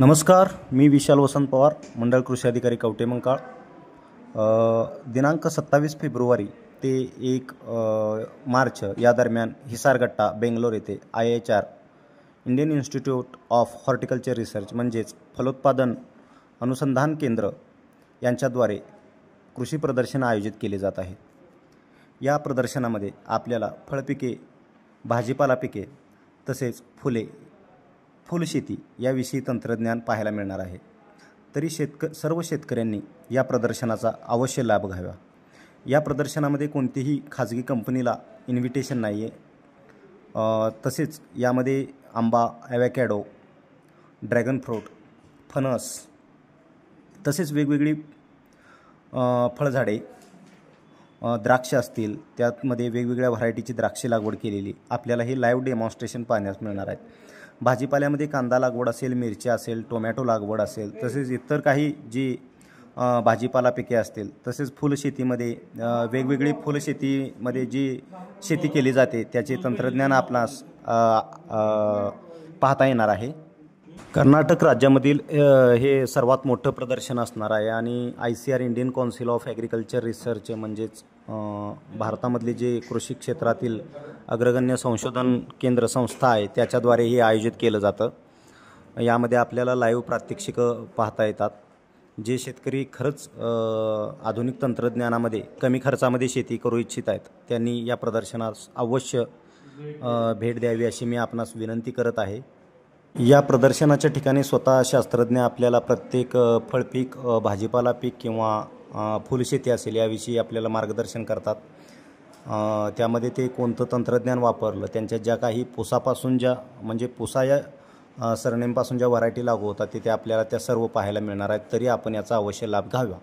नमस्कार, मी विशाल वसंत पवार, मंडळ कृषी अधिकारी कवटे मंकाळ. दिनांक 27 फेब्रुवारी ते 1 मार्च या दरम्यान हिसारगट्टा बेंगलोर येथे IHR Indian institute of horticulture research म्हणजेच फलोत्पादन अनुसंधान केंद्र यांच्याद्वारे कृषी प्रदर्शन आयोजित केले जात आहे. या प्रदर्शनामध्ये आपल्याला फळपिके, भाजीपाला पिके तसेच फुलशेती याविषयी तंत्रज्ञान पाहायला मिळणार आहे. तरी सर्व शेतकऱ्यांनी या प्रदर्शनाचा अवश्य लाभ घ्यावा. या प्रदर्शनामध्ये कोणतीही खाजगी कंपनीला इन्व्हिटेशन नाही आहे. तसेच यामध्ये आंबा, ॲवॅकॅडो, ड्रॅगन फ्रूट, फणस तसेच वेगवेगळी फळझाडे, द्राक्ष असतील, त्यामध्ये वेगवेगळ्या व्हरायटीची द्राक्षे लागवड केलेली आपल्याला हे लाईव्ह डेमॉन्स्ट्रेशन पाहण्यास मिळणार आहेत. भाजीपाल्यामध्ये कांदा लागवड असेल, मिरची असेल, टोमॅटो लागवड असेल, तसेच इतर काही जी भाजीपाला पिके असतील, तसेच फुलशेतीमध्ये वेगवेगळी फुलशेतीमध्ये जी शेती केली जाते त्याचे तंत्रज्ञान आपणास पाहता येणार आहे. कर्नाटक राज्यामधील हे सर्वात मोठं प्रदर्शन असणार आहे आणि ICAR Indian council of agriculture research म्हणजेच भारतामधले जे कृषी क्षेत्रातील अग्रगण्य संशोधन केंद्र संस्था आहे त्याच्याद्वारे हे आयोजित केलं जातं. यामध्ये आपल्याला लाईव्ह प्रात्यक्षिकं पाहता येतात. जे शेतकरी खरंच आधुनिक तंत्रज्ञानामध्ये कमी खर्चामध्ये शेती करू इच्छित आहेत त्यांनी या प्रदर्शनास अवश्य भेट द्यावी अशी मी आपणास विनंती करत आहे. या प्रदर्शनाच्या ठिकाणी स्वतः शास्त्रज्ञ आपल्याला प्रत्येक फळपीक, भाजीपाला पीक किंवा फुलशेती असेल याविषयी आपल्याला मार्गदर्शन करतात. त्यामध्ये ते कोणतं तंत्रज्ञान वापरलं, त्यांच्या ज्या काही पुसापासून म्हणजे पुसा या सरनेमपासून ज्या व्हरायटी लागू होतात ते आपल्याला त्या सर्व पाहायला मिळणार आहेत. तरी आपण याचा अवश्य लाभ घ्यावा.